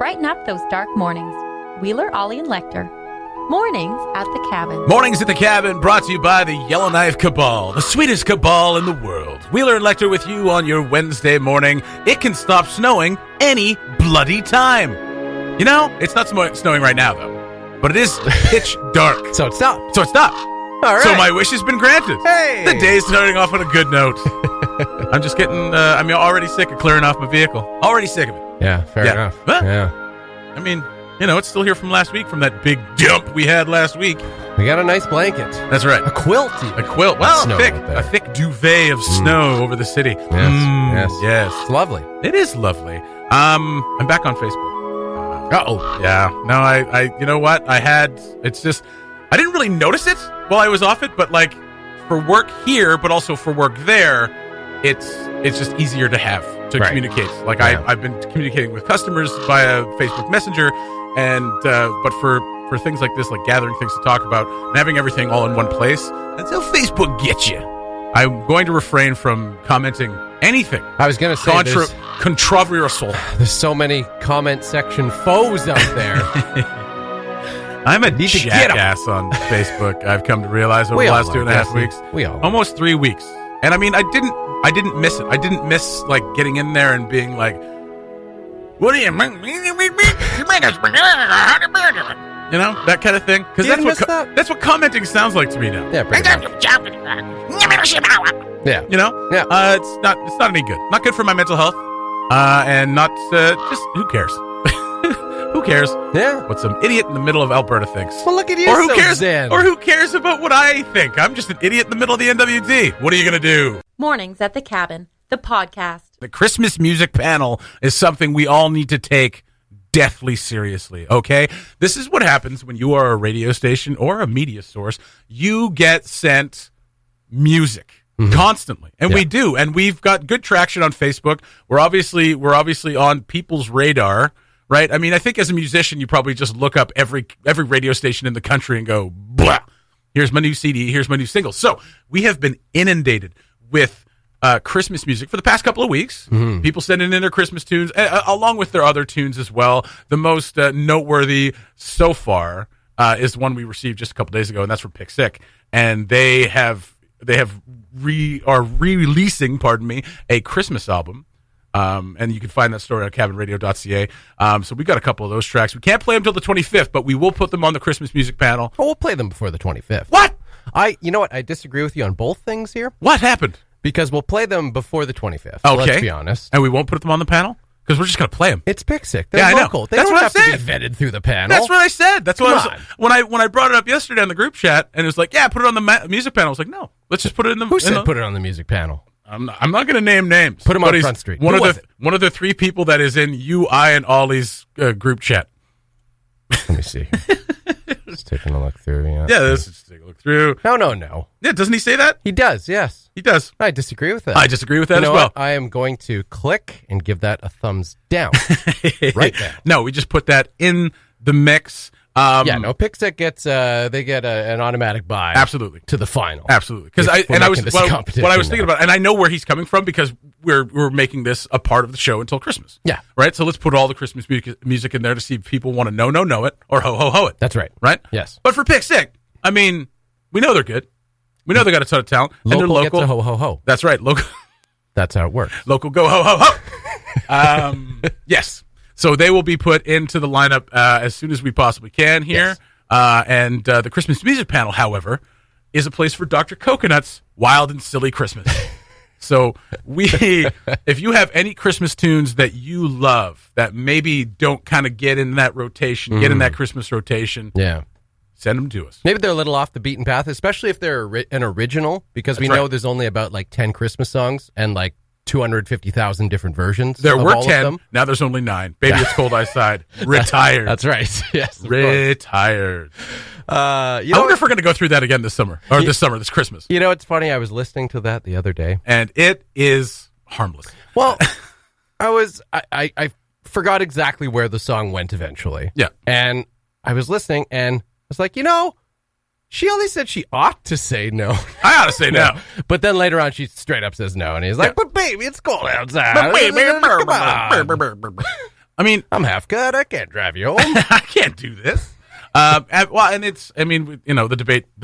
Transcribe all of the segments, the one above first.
brighten up those dark mornings. Wheeler, Ollie, and Lecter. Mornings at the Cabin. Mornings at the Cabin, brought to you by the Yellowknife Cabal, the sweetest cabal in the world. Wheeler and Lecter with you on your Wednesday morning. It can stop snowing any bloody time. You know, it's not snowing right now, though. But it is pitch dark. So it stopped. So it stopped. All right. So my wish has been granted. Hey! The day's starting off on a good note. I'm just getting, already sick of clearing off my vehicle. Already sick of it. Yeah, fair enough. Huh? Yeah. I mean, you know, it's still here from last week, from that big jump we had last week. We got a nice blanket. That's right. A quilt. A quilt. Well, Snow a thick duvet of snow over the city. Yes. It's lovely. It is lovely. I'm back on Facebook. Uh-oh. Yeah. No, I you know what? It's just, I didn't really notice it while I was off it, but like for work here, but also for work there, it's just easier to have to communicate. Like I've been communicating with customers via Facebook Messenger, and but for things like this, like gathering things to talk about and having everything all in one place, that's how Facebook gets you. I'm going to refrain from commenting anything. I was going to say controversial. There's so many comment section foes out there. I'm a jackass on Facebook. I've come to realize over the last 2.5 weeks. Almost 3 weeks. And I mean, I didn't miss it. I didn't miss like getting in there and being like, "What do you mean? You know, that kind of thing." Because that's what commenting sounds like to me now. Yeah, pretty much. Yeah. You know? Yeah. It's not any good. Not good for my mental health. And not just who cares? Who cares? Yeah. What some idiot in the middle of Alberta thinks. Well, look at you. Or who cares? Zen. Or who cares about what I think? I'm just an idiot in the middle of the NWD. What are you going to do? Mornings at the Cabin, the podcast. The Christmas music panel is something we all need to take deathly seriously, okay? This is what happens when you are a radio station or a media source. You get sent music constantly, and we do, and we've got good traction on Facebook. We're obviously on people's radar, right? I mean, I think as a musician, you probably just look up every radio station in the country and go, blah, here's my new CD, here's my new single. So we have been inundated with Christmas music for the past couple of weeks. People sending in their Christmas tunes, along with their other tunes as well. The most noteworthy so far is one we received just a couple days ago, and that's from Pick Sick. And they are re-releasing, a Christmas album. And you can find that story on cabinradio.ca. So we got a couple of those tracks. We can't play them till the 25th, but we will put them on the Christmas music panel. Oh, we'll play them before the 25th. What? You know what? I disagree with you on both things here. What happened? Because we'll play them before the 25th. Okay. Let's be honest. And we won't put them on the panel? Because we're just going to play them. It's Pick Sick. They're local. They don't have to be vetted through the panel. That's what I said. That's what when I brought it up yesterday on the group chat, and it was like, yeah, put it on the music panel. I was like, no, let's just put it in the... Who said put it on the music panel? I'm not going to name names. Put him on Front Street. One of the three people that is in you, I, and Ollie's group chat. Let me see. Just taking a look through. Yeah, let's just take a look through. No. Yeah, doesn't he say that? He does, yes. He does. I disagree with that. I disagree with that as well. What? I am going to click and give that a thumbs down. Right there. No, we just put that in the mix. Pick Sick gets an automatic buy. Absolutely. To the final. Absolutely. Because what I was thinking about, and I know where he's coming from because we're making this a part of the show until Christmas. Yeah. Right? So let's put all the Christmas music in there to see if people want to know it or ho it. That's right. Right? Yes. But for Pick Sick, I mean, we know they're good. We know they got a ton of talent. Local and they're local. Gets a ho. That's right. Local. That's how it works. Local go ho. Yes. So they will be put into the lineup as soon as we possibly can here. Yes. And the Christmas music panel, however, is a place for Dr. Coconut's Wild and Silly Christmas. So if you have any Christmas tunes that you love that maybe don't kind of get in that rotation, get in that Christmas rotation, send them to us. Maybe they're a little off the beaten path, especially if they're an original, because we know there's only about like 10 Christmas songs and like 250,000 different versions. There were 10. Them. Now there's only 9. Baby, It's Cold Outside. Retired. That's right. Yes. Retired. I wonder if we're going to go through that again this summer. Or this Christmas. You know, it's funny. I was listening to that the other day. And it is harmless. Well, I forgot exactly where the song went eventually. Yeah. And I was listening and I was like, she only said she ought to say no. I ought to say no. But then later on, she straight up says no. And he's like, but baby, it's cold outside. But baby, come on. I mean, I'm half cut. I can't drive you home. I can't do this. And it's, I mean, the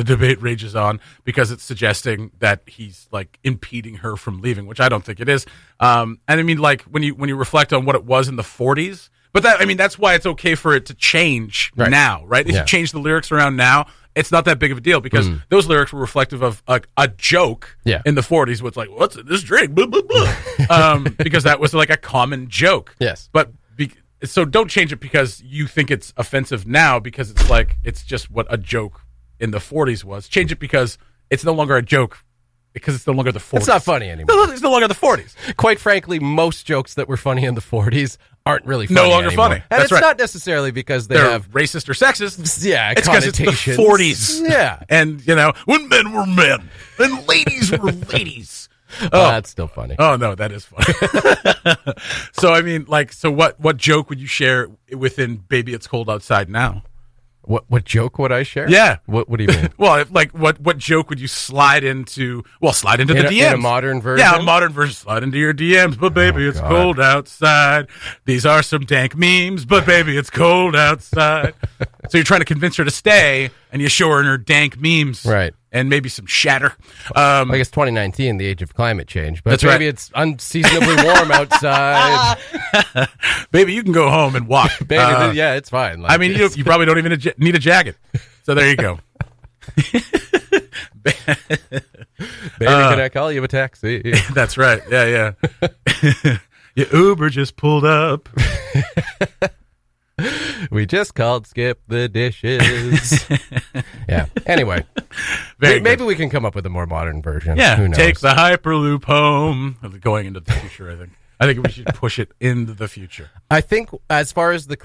debate rages on because it's suggesting that he's like impeding her from leaving, which I don't think it is. And I mean, like when you reflect on what it was in the 40s, but that's why it's okay for it to change now, right? If you change the lyrics around now, it's not that big of a deal because those lyrics were reflective of a joke in the 40s. What's like, what's in this drink? Blah, blah, blah. Because that was like a common joke. Yes. But so don't change it because you think it's offensive now because it's like it's just what a joke in the 40s was. Change it because it's no longer a joke because it's no longer the 40s. It's not funny anymore. It's no longer the 40s. Quite frankly, most jokes that were funny in the 40s aren't really funny no longer anymore. funny. And That's it's right. not necessarily because they're have racist or sexist. Yeah, it's because it's the 40s. Yeah. And, when men were men and ladies were ladies. That's still funny. Oh, no, that is funny. So, I mean, like, so what joke would you share within Baby It's Cold Outside Now? What joke would I share? Yeah. What do you mean? Well, like, what joke would you slide into? Well, slide into the DMs. In a modern version? Yeah, a modern version. Slide into your DMs. But, baby, it's cold outside. These are some dank memes. But, baby, it's cold outside. So you're trying to convince her to stay, and you show her in her dank memes. Right. And maybe some shatter. I guess 2019, the age of climate change. But that's maybe right. It's unseasonably warm outside. Baby, you can go home and walk. Baby, yeah, it's fine. Like, I mean, you probably don't even need a jacket. So there you go. Baby, can I call you a taxi? That's right. Yeah. Your Uber just pulled up. We just called Skip the dishes. Yeah. Anyway, maybe we can come up with a more modern version. Yeah. Who knows? Take the Hyperloop home. Going into the future, I think we should push it into the future. I think as far as the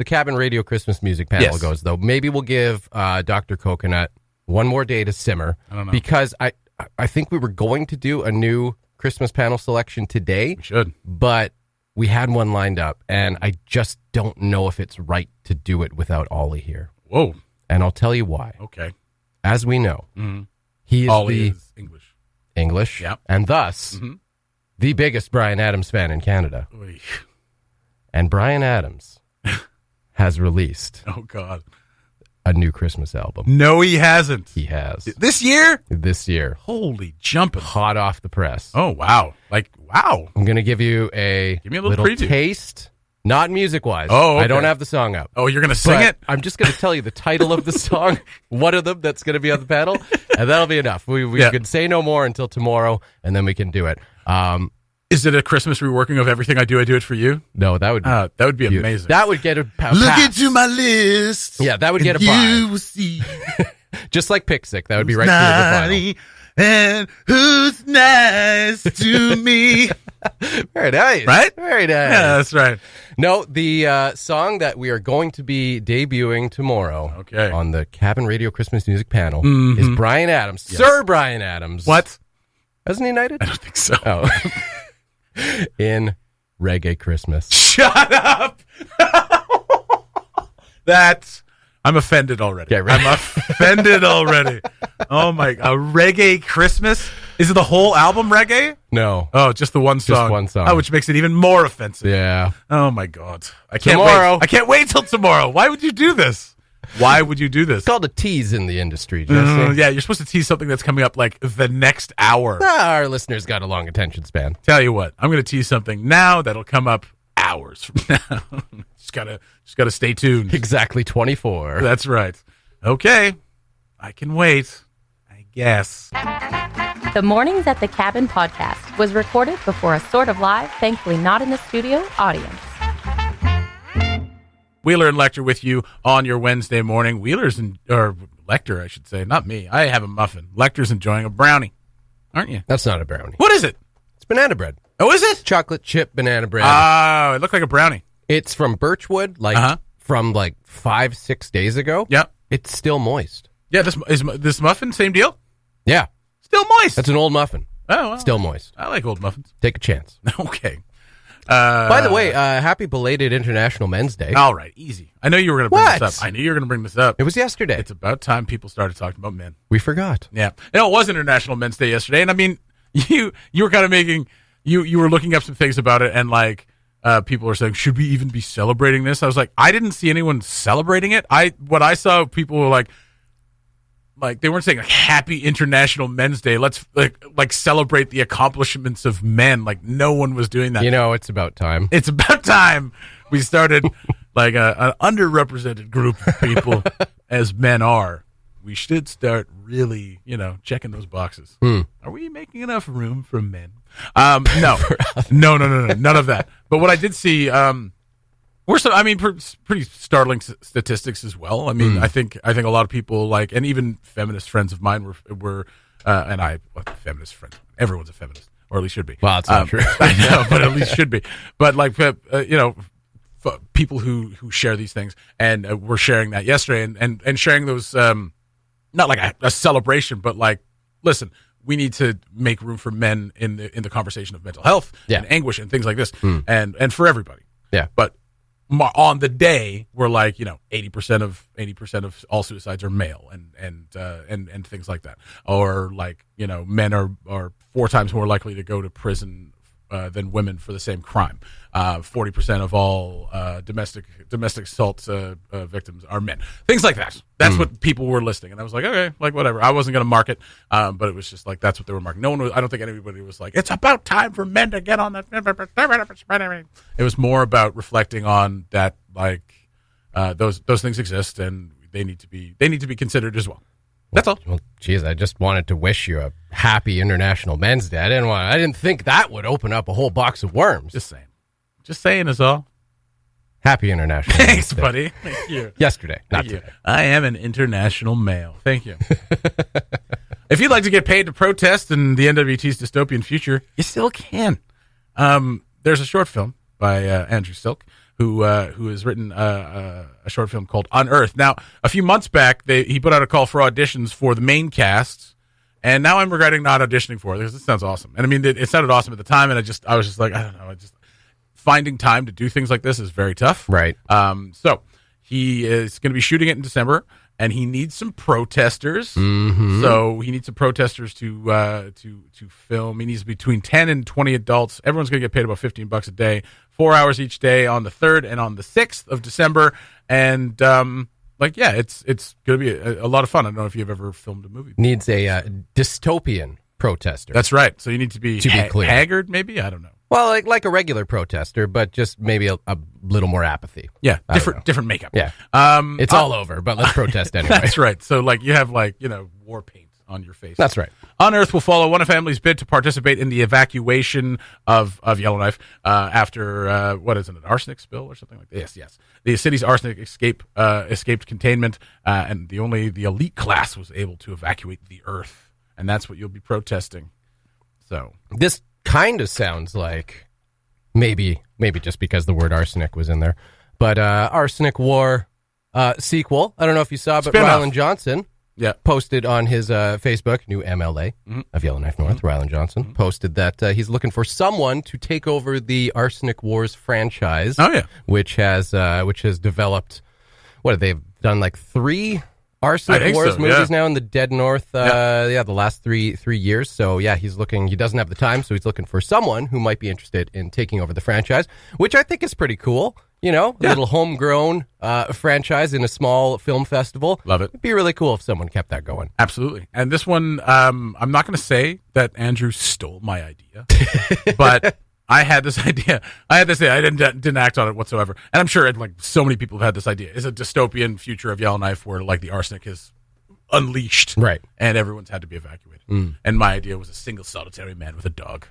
Cabin Radio Christmas music panel goes, though, maybe we'll give Dr. Coconut one more day to simmer. I don't know. Because I think we were going to do a new Christmas panel selection today. We should. But we had one lined up, and I just don't know if it's right to do it without Ollie here. Whoa. And I'll tell you why. Okay. As we know, he is Ollie is English. English, Yep. and thus the biggest Bryan Adams fan in Canada. Oy. And Bryan Adams has released Oh, God. a new Christmas album. No, he hasn't. He has. This year? This year. Holy jumping. Hot off the press. Oh, wow. Wow. I'm going to give you Give me a little preview. taste, not music-wise. Oh, okay. I don't have the song up. Oh, you're going to sing But it? I'm just going to tell you the title of the song, one of them that's going to be on the panel, and that'll be enough. We can say no more until tomorrow, and then we can do it. Is it a Christmas reworking of Everything I Do It For You? No, that would be amazing. That would get a pass. Look into my list. Yeah, that would get a you five. will see. Just like Pick Sick, that would be right through the final. And who's nice to me? Very nice. Right? Very nice. Yeah, that's right. No, the song that we are going to be debuting tomorrow on the Cabin Radio Christmas Music panel is Bryan Adams. Yes. Sir Bryan Adams. What? Hasn't he knighted? I don't think so. Oh. In Reggae Christmas. Shut up! I'm offended already. I'm offended already. Oh my! A reggae Christmas? Is it the whole album reggae? No. Oh, just the one song. Just one song. Oh, which makes it even more offensive. Yeah. Oh my God! I can't Tomorrow. wait. I can't wait till tomorrow. Why would you do this? Why would you do this? It's called a tease in the industry, Jesse. Yeah, you're supposed to tease something that's coming up like the next hour. Our listeners got a long attention span. Tell you what, I'm going to tease something now that'll come up hours from now. just gotta stay tuned. Exactly 24. That's right. Okay, I can wait, I guess. The Mornings at the Cabin podcast was recorded before a sort of live, thankfully not in the studio, audience. Wheeler and Lecter with you on your Wednesday morning. Or Lecter, I should say, not me. I have a muffin. Lecter's enjoying a brownie, aren't you? That's not a brownie. What is it? It's banana bread. Oh, is it? Chocolate chip banana bread. Oh, it looked like a brownie. It's from Birchwood, from 5-6 days ago. Yeah. It's still moist. Yeah, this muffin, same deal? Yeah. Still moist. That's an old muffin. Oh, well, Still moist. I like old muffins. Take a chance. Okay. By the way, happy belated International Men's Day. All right, easy. I know you were going to bring What? this up. I knew you were going to bring this up. It was yesterday. It's about time people started talking about men. We forgot. Yeah. It was International Men's Day yesterday, and I mean, you were kind of making you were looking up some things about it, and like people are saying, should we even be celebrating this? I was like, I didn't see anyone celebrating it. What I saw, people were like they weren't saying like Happy International Men's Day. Let's like celebrate the accomplishments of men. Like no one was doing that. It's about time. It's about time we started like an underrepresented group of people as men are. We should start really, checking those boxes. Are we making enough room for men? No, none of that. But what I did see, pretty startling statistics as well. I mean, I think a lot of people and even feminist friends of mine were feminist friends. Everyone's a feminist, or at least should be. Well, that's not true. I know, but at least should be. But people who share these things, and were sharing that yesterday, and sharing those, not like a celebration, but like, listen, we need to make room for men in the conversation of mental health and anguish and things like this, and for everybody. Yeah, but on the day, we're like 80% of all suicides are male, and things like that, or men are 4 times more likely to go to prison than women for the same crime. 40% of all domestic assault victims are men. Things like that. That's what people were listing, and I was like, okay, whatever. I wasn't going to mark it, but it was just like that's what they were marking. No one was. I don't think anybody was like, it's about time for men to get on that. It was more about reflecting on that, those things exist, and they need to be considered as well. That's all. Well, geez, I just wanted to wish you a happy International Men's Day. I didn't think that would open up a whole box of worms. Just saying is all. Happy International Thanks, Men's Day. buddy. Thank you. Yesterday, not Thank you. today. I am an international male. Thank you. If you'd like to get paid to protest in the NWT's dystopian future, you still can. There's a short film by Andrew Silke, who has written a short film called Unearth. Now, a few months back, he put out a call for auditions for the main cast, and now I'm regretting not auditioning for it because it sounds awesome. And I mean, it sounded awesome at the time, and I was just like, I don't know, finding time to do things like this is very tough. Right. So he is going to be shooting it in December, and he needs some protesters. Mm-hmm. So he needs some protesters to film. He needs between 10 and 20 adults. Everyone's going to get paid about $15 a day, 4 hours each day on the 3rd and on the 6th of December. And it's going to be a lot of fun. I don't know if you've ever filmed a movie. Needs a dystopian protester. That's right. So you need to be clear. Haggard, maybe? I don't know. Well, like a regular protester, but just maybe a little more apathy. Yeah, different makeup. Yeah, it's all over, but let's protest anyway. That's right. So you have war paint on your face. That's right. Unearth will follow one family's bid to participate in the evacuation of Yellowknife after what is it, an arsenic spill or something like that? Yes. The city's arsenic escaped containment, and the elite class was able to evacuate the Earth, and that's what you'll be protesting. So this kind of sounds like maybe just because the word arsenic was in there, but Arsenic War sequel. I don't know if you saw, but Ryland Johnson posted on his Facebook, new MLA of Yellowknife North, Ryland Johnson, posted that he's looking for someone to take over the Arsenic Wars franchise. Oh yeah, which has developed. What have they done? 3 Arsenic Wars movies now in the Dead North. The last three years. So he's looking. He doesn't have the time, so he's looking for someone who might be interested in taking over the franchise, which I think is pretty cool. A little homegrown franchise in a small film festival. Love it. It'd be really cool if someone kept that going. Absolutely. And this one, I'm not going to say that Andrew stole my idea, but I had this idea. I didn't act on it whatsoever. And I'm sure so many people have had this idea. It's a dystopian future of Yellowknife where the arsenic is unleashed. Right. And everyone's had to be evacuated. And my idea was a single solitary man with a dog.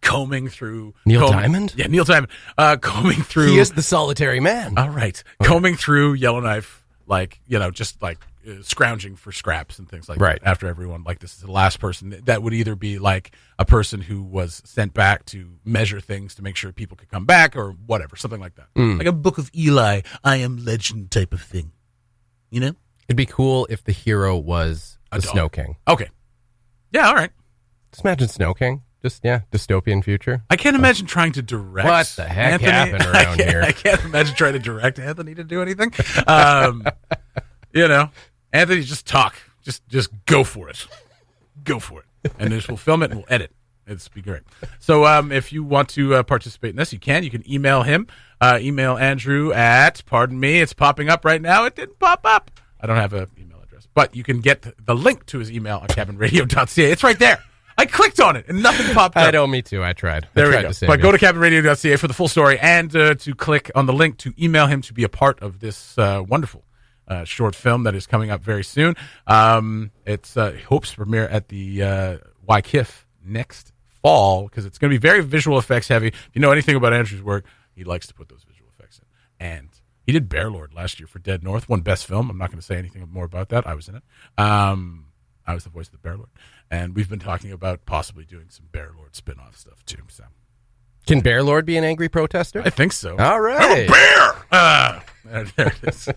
Combing through Neil Diamond? Yeah, Neil Diamond. Combing through. He is the solitary man. All right. Okay. Combing through Yellowknife, scrounging for scraps and things like that. After everyone, this is the last person that would either be a person who was sent back to measure things to make sure people could come back or whatever, something like that. Like a Book of Eli, I Am Legend type of thing. It'd be cool if the hero was the Snow King. Okay. Yeah, all right. Just imagine Snow King. Just, dystopian future. I can't imagine trying to direct. What the heck happened around here? I can't imagine trying to direct Anthony to do anything. Anthony, just talk. Just go for it. Go for it. And we'll film it and we'll edit. It's be great. So if you want to participate in this, you can. You can email him. Email Andrew at, pardon me, it's popping up right now. It didn't pop up. I don't have an email address. But you can get the link to his email on cabinradio.ca. It's right there. I clicked on it and nothing popped up. I know, me too. I tried. There we go. But go to cabinradio.ca for the full story and to click on the link to email him to be a part of this wonderful short film that is coming up very soon. It's hopes to premiere at the YKIF next fall because it's going to be very visual effects heavy. If you know anything about Andrew's work, he likes to put those visual effects in. And he did Bear Lord last year for Dead North, won Best Film. I'm not going to say anything more about that. I was in it. I was the voice of the Bear Lord. And we've been talking about possibly doing some Bear Lord spin-off stuff, too. So, can Bear Lord be an angry protester? I think so. All right. I'm a bear! There it is.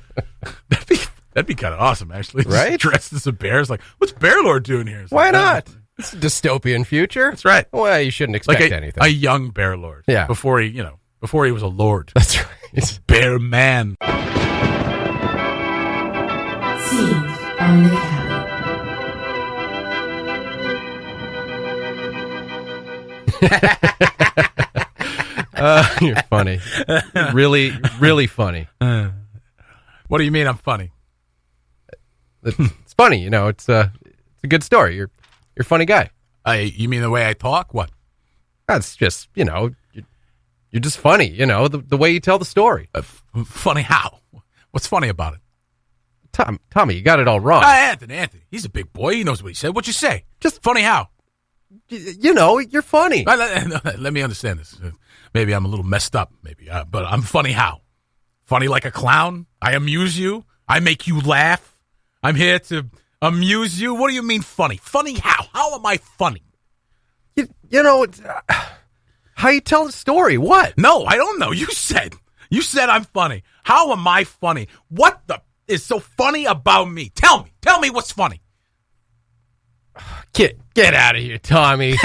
That'd be kind of awesome, actually. Right? Just dressed as a bear. It's like, what's Bear Lord doing here? It's Why like, not? It's a dystopian future. That's right. Well, you shouldn't expect like anything. A young Bear Lord. Yeah. Before he was a lord. That's right. Bear man. Scenes from the cabin. You're funny. Really, really funny. What do you mean I'm funny? It's funny, it's a good story. You're a funny guy. You mean the way I talk? What? That's just, you're just funny, the way you tell the story. Funny how? What's funny about it? Tommy, you got it all wrong. Anthony, he's a big boy. He knows what he said. What'd you say? Just funny how? You're funny. Let me understand this. Maybe I'm a little messed up, but I'm funny how? Funny like a clown? I amuse you? I make you laugh? I'm here to amuse you? What do you mean funny? Funny how? How am I funny? How you tell the story? What? No, I don't know. You said I'm funny. How am I funny? What is so funny about me? Tell me what's funny. Get out of here, Tommy.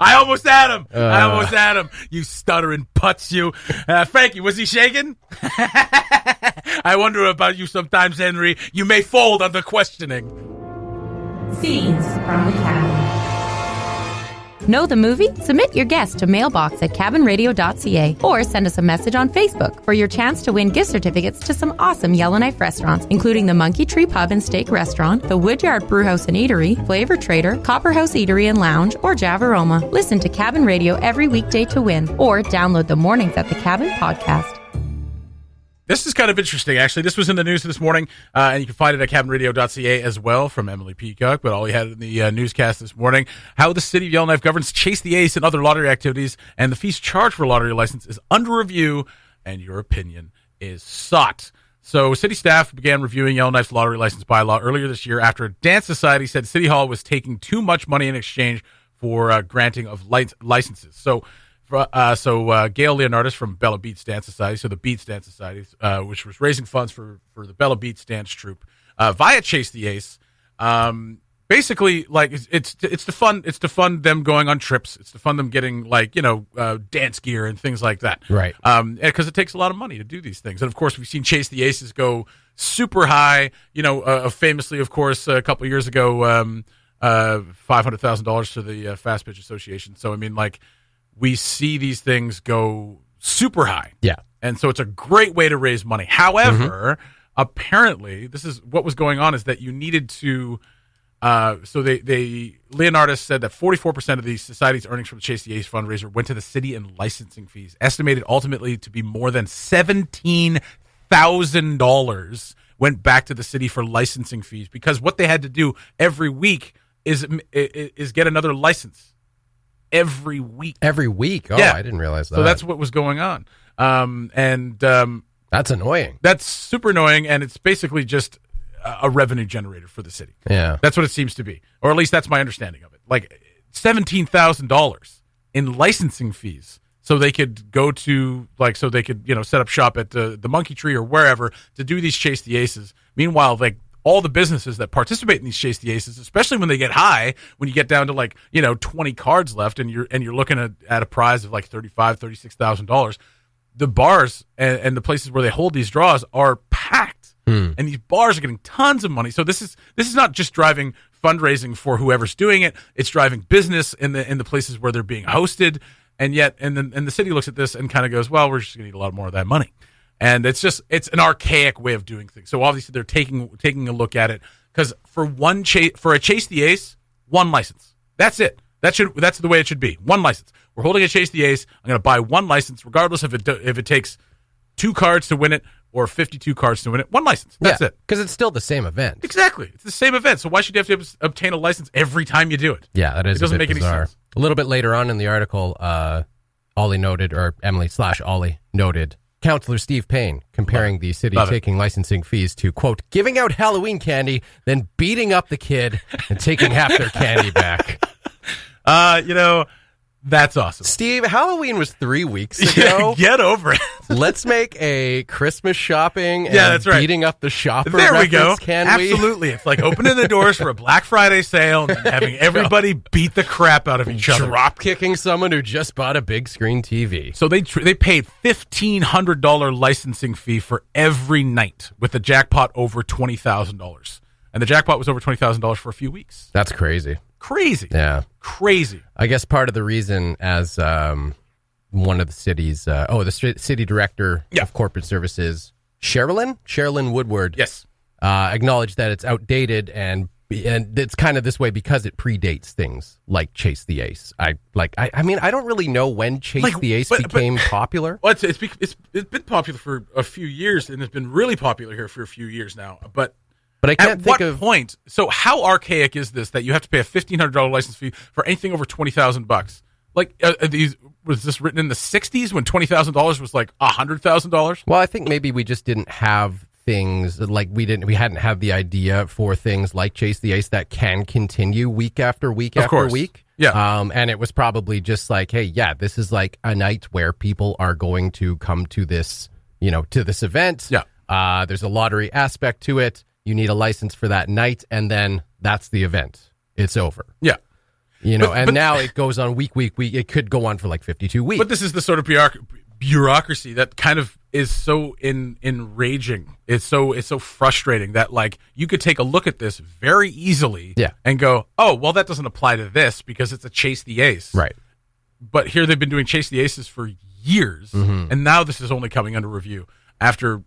I almost had him. You stuttering putz, you. Frankie, was he shaking? I wonder about you sometimes, Henry. You may fold under questioning. Scenes from the cabin. Know the movie? Submit your guess to mailbox at cabinradio.ca or send us a message on Facebook for your chance to win gift certificates to some awesome Yellowknife restaurants, including the Monkey Tree Pub and Steak Restaurant, the Woodyard Brewhouse and Eatery, Flavor Trader, Copperhouse Eatery and Lounge, or Javaroma. Listen to Cabin Radio every weekday to win, or download the Mornings at the Cabin podcast. This is kind of interesting, actually. This was in the news this morning, and you can find it at cabinradio.ca as well from Emily Peacock, but all we had in the newscast this morning, how the city of Yellowknife governs Chase the Ace and other lottery activities, and the fees charged for a lottery license is under review, and your opinion is sought. So city staff began reviewing Yellowknife's lottery license bylaw earlier this year after a dance society said City Hall was taking too much money in exchange for granting of licenses. So Gail Leonardis from Bella Beats Dance Society, so the Beats Dance Society, which was raising funds for the Bella Beats dance troupe, via Chase the Ace, basically like it's to fund them going on trips. It's to fund them getting dance gear and things like that. Right. Because it takes a lot of money to do these things. And of course, we've seen Chase the Aces go super high. Famously, of course, a couple of years ago, $500,000 to the Fast Pitch Association. So I mean, we see these things go super high. Yeah. And so it's a great way to raise money. However, apparently, this is what was going on is that you needed to, Leonardis said that 44% of the society's earnings from the Chase the Ace fundraiser went to the city in licensing fees, estimated ultimately to be more than $17,000 went back to the city for licensing fees because what they had to do every week is get another license. Every week. Oh, yeah. I didn't realize that. So that's what was going on. That's annoying. That's super annoying, and it's basically just a revenue generator for the city. Yeah. That's what it seems to be. Or at least that's my understanding of it. Like $17,000 in licensing fees so they could go to, set up shop at the Monkey Tree or wherever to do these Chase the Aces. Meanwhile, all the businesses that participate in these Chase the Aces, especially when they get high, when you get down to 20 cards left and you're looking at a prize of $36,000, the bars and the places where they hold these draws are packed. and these bars are getting tons of money. So this is not just driving fundraising for whoever's doing it; it's driving business in the places where they're being hosted. And yet, and the city looks at this and kind of goes, "Well, we're just going to need a lot more of that money." And it's an archaic way of doing things. So obviously, they're taking a look at it because for a Chase the Ace, one license. That's it. That's the way it should be. One license. We're holding a Chase the Ace. I'm going to buy one license, regardless if it takes 2 cards to win it or 52 cards to win it. One license. That's it. Because it's still the same event. Exactly. It's the same event. So why should you have to obtain a license every time you do it? Yeah, that is. It doesn't make bizarre. any sense. A little bit later on in the article, Emily/Ollie noted Councillor Steve Payne comparing the city taking licensing fees to, quote, giving out Halloween candy, then beating up the kid and taking half their candy back. That's awesome. Steve, Halloween was 3 weeks ago. Get over it. Let's make a Christmas shopping and that's right. beating up the shopper There we go. Can Absolutely. It's like opening the doors for a Black Friday sale and having everybody beat the crap out of each other. Drop kicking someone who just bought a big screen TV. So they paid $1,500 licensing fee for every night with the jackpot over $20,000. And the jackpot was over $20,000 for a few weeks. That's crazy. Yeah. Crazy. I guess part of the reason, as one of the city's, the city director of corporate services, Sherilyn Woodward, yes, acknowledged that it's outdated and it's kind of this way because it predates things like Chase the Ace. I don't really know when Chase the Ace became popular. Well, it's been popular for a few years and it's been really popular here for a few years now, but I can't think of... At what point? So how archaic is this that you have to pay a $1,500 license fee for anything over $20,000? Like, was this written in the 60s when $20,000 was like $100,000? Well, I think maybe we just didn't have things like we hadn't had the idea for things like Chase the Ace that can continue week after week after week. Yeah. And it was probably just like, hey, this is like a night where people are going to come to this, to this event. Yeah. There's a lottery aspect to it. You need a license for that night, and then that's the event. It's over. Yeah. But now it goes on week. It could go on for like 52 weeks. But this is the sort of bureaucracy that kind of is so enraging. It's so frustrating that like you could take a look at this very easily and go, oh, well, that doesn't apply to this because it's a Chase the Ace. Right. But here they've been doing Chase the Aces for years, and now this is only coming under review after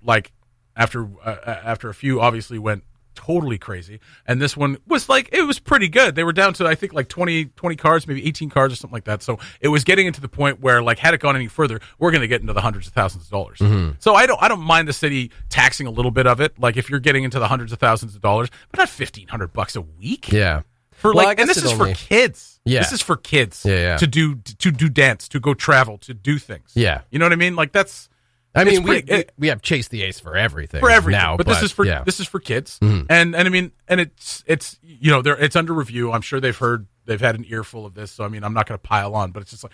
a few obviously went totally crazy, and this one was like, it was pretty good. They were down to I think like 20 cards, maybe 18 cards or something like that. So it was getting into the point where like had it gone any further, we're going to get into the hundreds of thousands of dollars. So I don't mind the city taxing a little bit of it, like if you're getting into the hundreds of thousands of dollars, but not $1,500 a week. Yeah. And this is for kids. Yeah. This is for kids. Yeah. To do dance, to go travel, to do things. Yeah. You know what I mean? Like that's. I mean, we have Chase the Ace for everything now, but this is for kids, and I mean, and it's it's under review. I'm sure they've had an earful of this, so I mean, I'm not going to pile on, but it's just like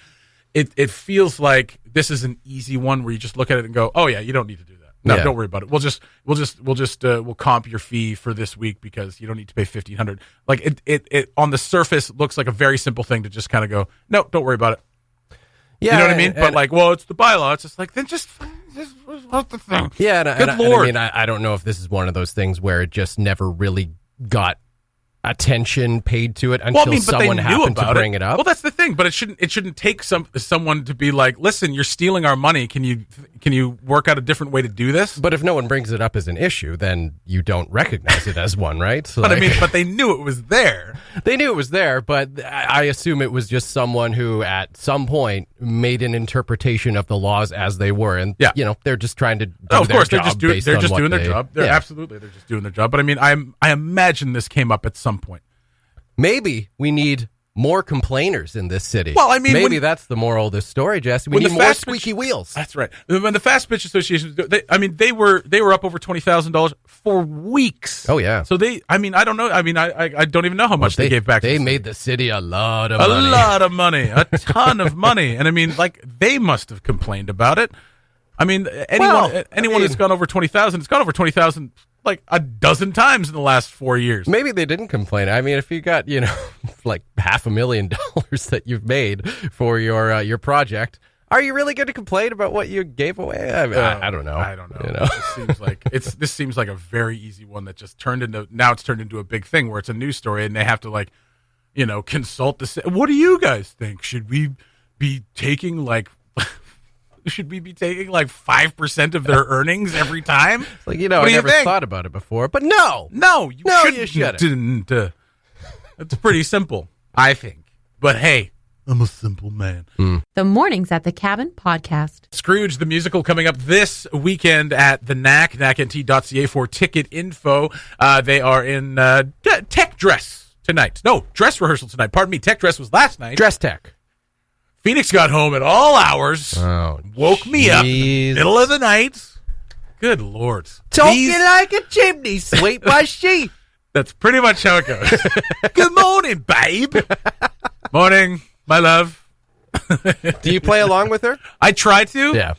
it feels like this is an easy one where you just look at it and go, oh yeah, you don't need to do that. No, don't worry about it. We'll comp your fee for this week because you don't need to pay $1,500. Like it on the surface looks like a very simple thing to just kind of go, no, don't worry about it. Yeah, you know what I mean? But like, well, it's the bylaw. It's just like, then just what the thing. Yeah, I don't know if this is one of those things where it just never really got attention paid to it until someone happened to bring it up. Well, that's the thing. But it shouldn't take someone to be like, listen, you're stealing our money. Can you work out a different way to do this? But if no one brings it up as an issue, then you don't recognize it as one, right? So but but they knew it was there. They knew it was there, but I assume it was just someone who at some point made an interpretation of the laws as they were, and they're just trying to do their job. They're just doing their job. They're just doing their job. But I mean, I imagine this came up at some point. Maybe we need more complainers in this city. Well, I mean, maybe that's the moral of this story, Jesse. We need more squeaky wheels. That's right. When the Fast Pitch Association, they were up over $20,000 for weeks. Oh yeah. So I don't know. I mean, I don't even know how much they gave back. They made the city a lot of money, a ton of money, and I mean, like they must have complained about it. I mean, anyone that's gone over 20,000, it's gone over 20,000. Like a dozen times in the last 4 years. Maybe they didn't complain. I mean, if you got, like $500,000 that you've made for your project, Are you really going to complain about what you gave away? I mean, I don't know. I don't know. You know? This seems like a very easy one that just turned into a big thing where it's a news story and they have to consult what do you guys think? Should we be taking 5% of their earnings every time? I never thought about it before, but no, you shouldn't. It's pretty simple, I think. But hey, I'm a simple man. The Mornings at the Cabin podcast. Scrooge, the musical, coming up this weekend at the NAC, NACNT.ca for ticket info. They are in tech dress tonight. No, dress rehearsal tonight. Pardon me, tech dress was last night. Dress tech. Phoenix got home at all hours. Woke me up in the middle of the night. Good Lord. Talking like a chimney sweep by sheep. That's pretty much how it goes. Good morning, babe. Morning, my love. Do you play along with her? I try to. Yeah.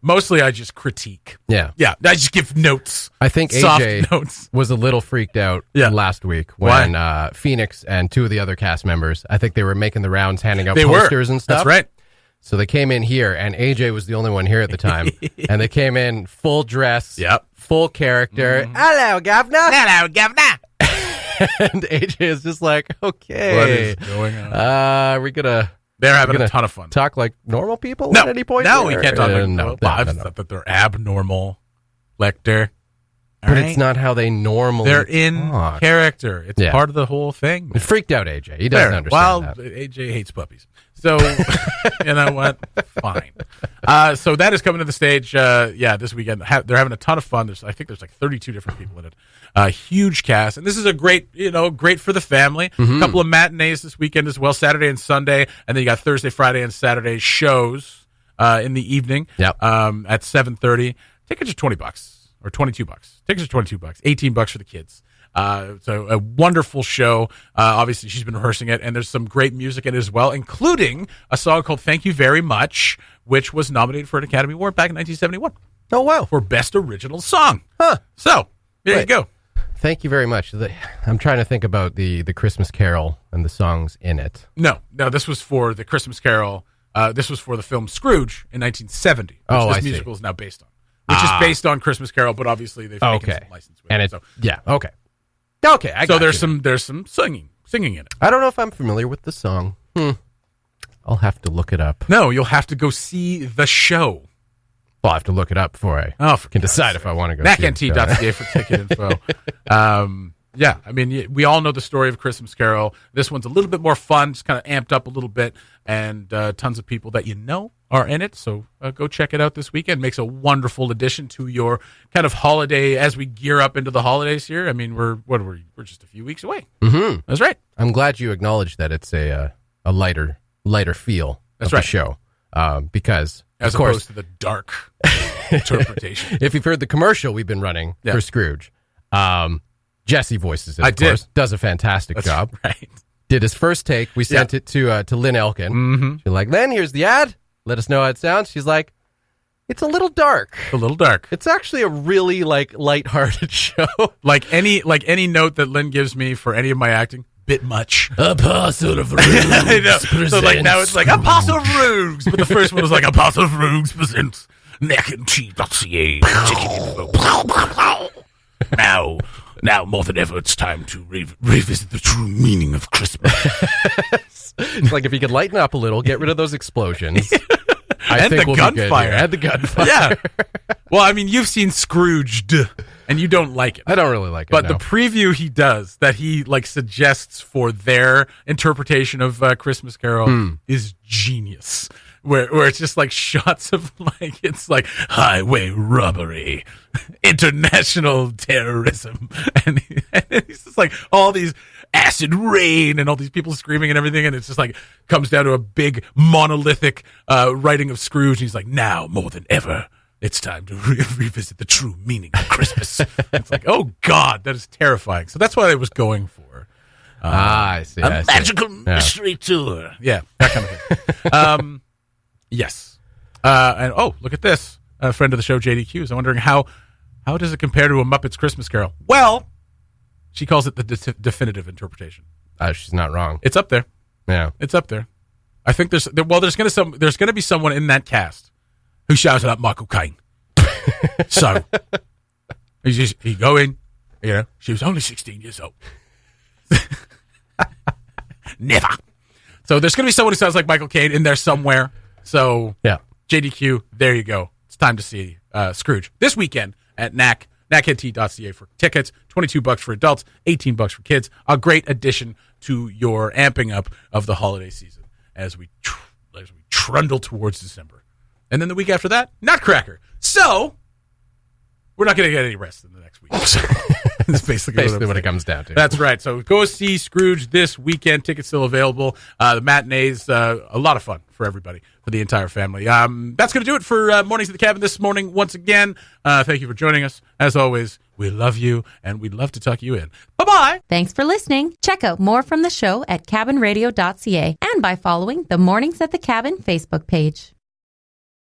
Mostly I just critique. Yeah. Yeah. I just give notes. I think AJ was a little freaked out last week when Phoenix and two of the other cast members, I think they were making the rounds handing out posters and stuff. That's right. So they came in here, and AJ was the only one here at the time. And they came in full dress, full character. Mm-hmm. Hello, governor. Hello, governor. And AJ is just like, okay. What is going on? They're having a ton of fun. Talk like normal people at any point? No, we can't talk like normal. I've thought that they're abnormal, Lecter. But it's not how they normally They're in character. It's part of the whole thing. It freaked out AJ. He doesn't understand that. AJ hates puppies. So, you know what? Fine. So that is coming to the stage, this weekend. They're having a ton of fun. I think there's like 32 different people in it. Huge cast. And this is a great for the family. Mm-hmm. A couple of matinees this weekend as well, Saturday and Sunday. And then you got Thursday, Friday, and Saturday shows in the evening at 7:30. Tickets are $20 or $22. Tickets are $22, $18 for the kids. So a wonderful show. Obviously, she's been rehearsing it, and there's some great music in it as well, including a song called Thank You Very Much, which was nominated for an Academy Award back in 1971. Oh, wow. For Best Original Song. Huh. So, there you go. Thank you very much. I'm trying to think about the Christmas Carol and the songs in it. No, this was for the Christmas Carol. This was for the film Scrooge in 1970, which this musical is now based on. Which is based on Christmas Carol, but obviously they've taken some license with it. Okay. There's some singing in it. I don't know if I'm familiar with the song. I'll have to look it up. No, you'll have to go see the show. Well, I have to look it up before I can decide if I want to go see it. NACNT.ca for ticket info. I mean, we all know the story of Christmas Carol. This one's a little bit more fun, just kind of amped up a little bit, and tons of people that are in it. So go check it out this weekend. Makes a wonderful addition to your kind of holiday as we gear up into the holidays here. I mean, we're just a few weeks away. Mm-hmm. That's right. I'm glad you acknowledged that it's a lighter feel of the show, because as opposed to the dark interpretation. If you've heard the commercial we've been running for Scrooge, Jesse voices it. Of course, does a fantastic job. Right. Did his first take. We sent it to Lynn Elkin. Mm-hmm. She's like, Lynn, here's the ad. Let us know how it sounds. She's like, it's a little dark. A little dark. It's actually a really lighthearted show. Like any note that Lynn gives me for any of my acting, bit much. Apostle of Rogues. I know. So now it's like Apostle of Rogues, but the first one was like Apostle of Rogues presents NACNT.ca. Now more than ever, it's time to revisit the true meaning of Christmas. It's like if you could lighten up a little, get rid of those explosions. I think we'll gunfire. And the gunfire. Yeah. Well, I mean, you've seen Scrooged, and you don't like it. I don't really like it. But the preview he does that he suggests for their interpretation of Christmas Carol is genius. Where it's just shots of it's highway robbery, international terrorism, and he's just all these acid rain and all these people screaming and everything, and it's just comes down to a big monolithic writing of Scrooge. And he's like, now more than ever, it's time to revisit the true meaning of Christmas. It's oh God, that is terrifying. So that's what I was going for. I see. A magical mystery tour. Yeah, that kind of thing. Yes. And look at this. A friend of the show, JD Hughes. I'm wondering how does it compare to A Muppet's Christmas Carol? Well, she calls it the definitive interpretation. She's not wrong. It's up there. Yeah. It's up there. I think there's going to be someone in that cast who shouts out Michael Caine. So he go in, she was only 16 years old. Never. So there's going to be someone who sounds like Michael Caine in there somewhere. So yeah, JDQ, there you go. It's time to see Scrooge this weekend at NACNT.ca for tickets. $22 for adults, $18 for kids. A great addition to your amping up of the holiday season as we trundle towards December. And then the week after that, Nutcracker. So we're not going to get any rest in the next week. That's basically what it comes down to. That's right. So go see Scrooge this weekend. Tickets still available. The matinees, a lot of fun for everybody, for the entire family. That's going to do it for Mornings at the Cabin this morning. Once again, thank you for joining us. As always, we love you, and we'd love to tuck you in. Bye-bye. Thanks for listening. Check out more from the show at cabinradio.ca and by following the Mornings at the Cabin Facebook page.